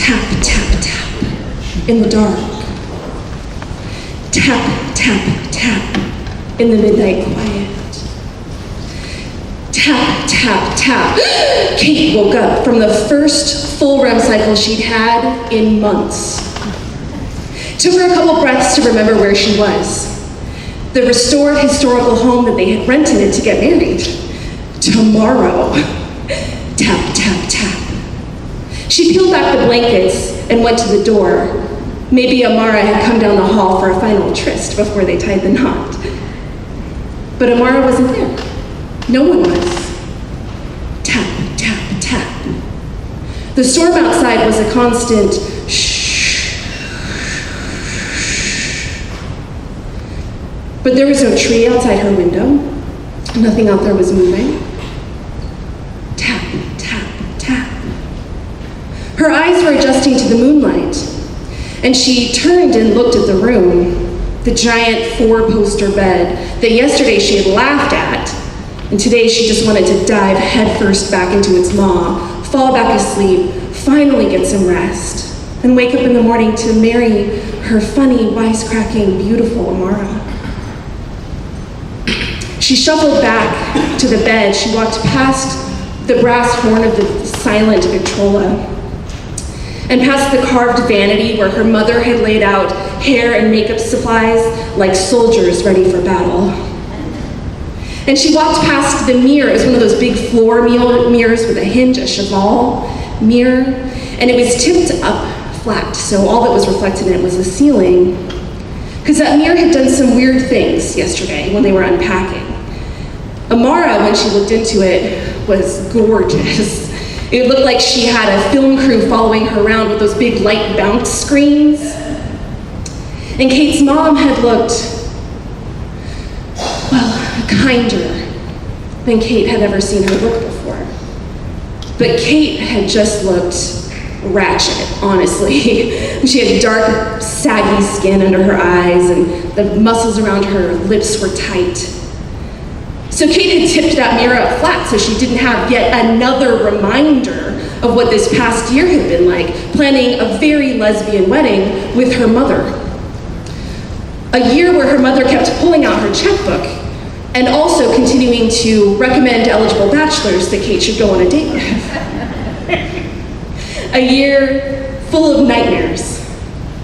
Tap, tap, tap, in the dark. Tap, tap, tap, in the midnight quiet. Tap, tap, tap. Kate woke up from the first full REM cycle she'd had in months. Took her a couple breaths to remember where she was. The restored historical home that they had rented to get married. Tomorrow. Tap, tap, tap. She peeled back the blankets and went to the door. Maybe Amara had come down the hall for a final tryst before they tied the knot. But Amara wasn't there. No one was. Tap, tap, tap. The storm outside was a constant shh. But there was no tree outside her window. Nothing out there was moving. Tap, tap, tap. Her eyes were adjusting to the moonlight, and she turned and looked at the room, the giant 4-poster bed that yesterday she had laughed at, and today she just wanted to dive headfirst back into its maw, fall back asleep, finally get some rest, and wake up in the morning to marry her funny, wisecracking, beautiful Amara. She shuffled back to the bed. She walked past the brass horn of the silent Victrola and past the carved vanity where her mother had laid out hair and makeup supplies like soldiers ready for battle. And she walked past the mirror. It was one of those big floor mirrors with a hinge, a cheval mirror, and it was tipped up flat, so all that was reflected in it was the ceiling, because that mirror had done some weird things yesterday when they were unpacking. Amara, when she looked into it, was gorgeous. It looked like she had a film crew following her around with those big light bounce screens. And Kate's mom had looked, well, kinder than Kate had ever seen her look before. But Kate had just looked ratchet, honestly. She had dark, saggy skin under her eyes, and the muscles around her lips were tight. So Kate had tipped that mirror up flat so she didn't have yet another reminder of what this past year had been like, planning a very lesbian wedding with her mother. A year where her mother kept pulling out her checkbook and also continuing to recommend eligible bachelors that Kate should go on a date with. A year full of nightmares,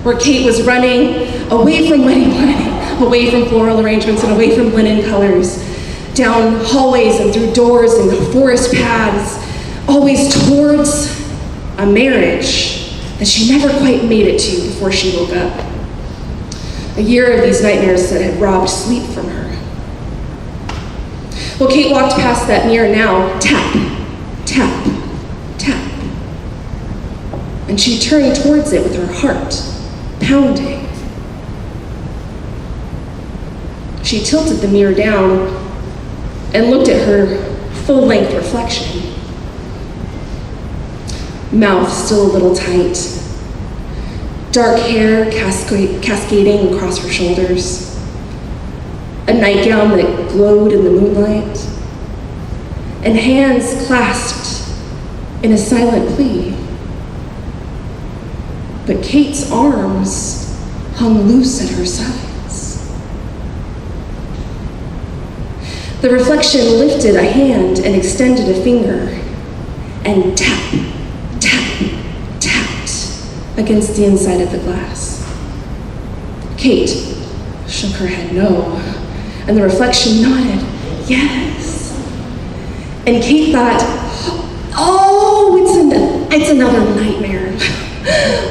where Kate was running away from wedding planning, away from floral arrangements, and away from linen colors, down hallways and through doors and forest paths, always towards a marriage that she never quite made it to before she woke up. A year of these nightmares that had robbed sleep from her. Well, Kate walked past that mirror now, tap, tap, tap. And she turned towards it with her heart pounding. She tilted the mirror down and looked at her full-length reflection. Mouth still a little tight. Dark hair cascading across her shoulders. A nightgown that glowed in the moonlight. And hands clasped in a silent plea. But Kate's arms hung loose at her sides. The reflection lifted a hand and extended a finger and tap, tap, tapped against the inside of the glass. Kate shook her head no, and the reflection nodded yes. And Kate thought, oh, it's another nightmare.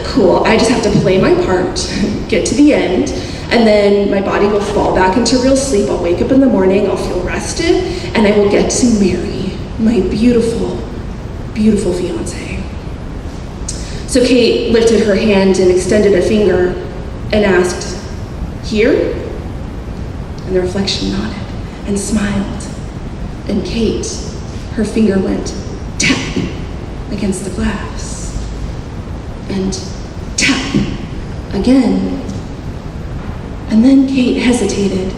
Cool, I just have to play my part, get to the end, and then my body will fall back into real sleep. I'll wake up in the morning, I'll feel rested, and I will get to marry my beautiful, beautiful fiance. So Kate lifted her hand and extended a finger and asked, here? And the reflection nodded and smiled. And Kate, her finger went tap against the glass. And tap again. And then Kate hesitated.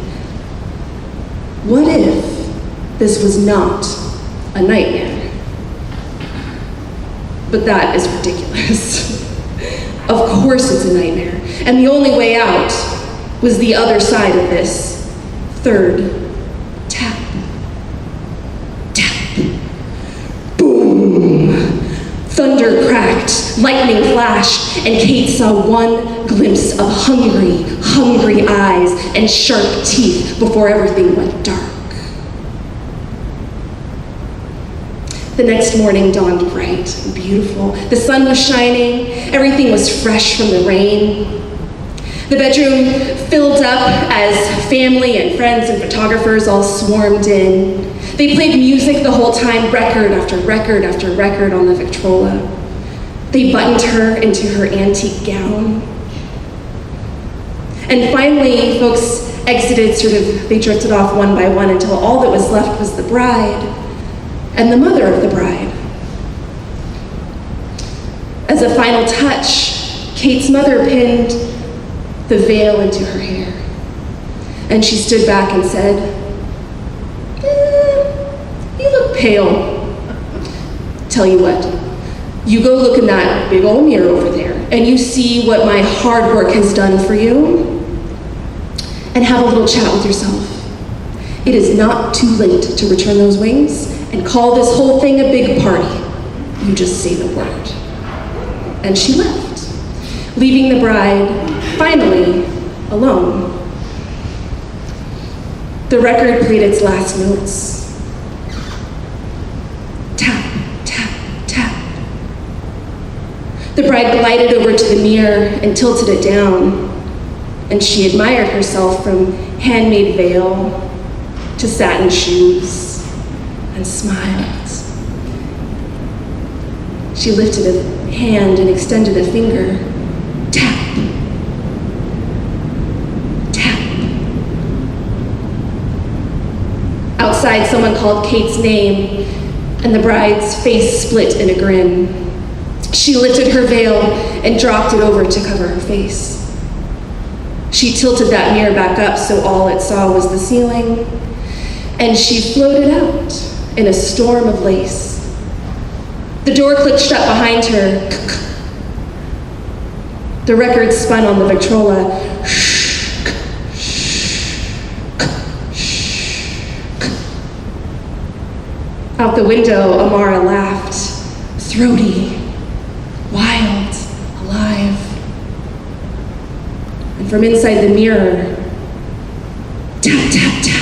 What if this was not a nightmare? But that is ridiculous. Of course it's a nightmare. And the only way out was the other side of this third tap. Tap. Boom! Thunder cracked, lightning flashed, and Kate saw one glimpse of hungry, hungry eyes and sharp teeth before everything went dark. The next morning dawned bright and beautiful. The sun was shining, everything was fresh from the rain. The bedroom filled up as family and friends and photographers all swarmed in. They played music the whole time, record after record after record on the Victrola. They buttoned her into her antique gown. And finally, folks exited, they drifted off one by one until all that was left was the bride and the mother of the bride. As a final touch, Kate's mother pinned the veil into her hair. And she stood back and said, "You look pale. Tell you what, you go look in that big old mirror over there, and you see what my hard work has done for you, and have a little chat with yourself. It is not too late to return those wings and call this whole thing a big party. You just say the word." And she left, leaving the bride, finally, alone. The record played its last notes. Tap, tap, tap. The bride glided over to the mirror and tilted it down, and she admired herself from handmade veil to satin shoes and smiled. She lifted a hand and extended a finger. Tap. Tap. Outside, someone called Kate's name, and the bride's face split in a grin. She lifted her veil and dropped it over to cover her face. She tilted that mirror back up so all it saw was the ceiling, and she floated out in a storm of lace. The door clicked shut behind her. The record spun on the Victrola. Out the window, Amara laughed, throaty, wild, alive. And from inside the mirror, tap, tap, tap.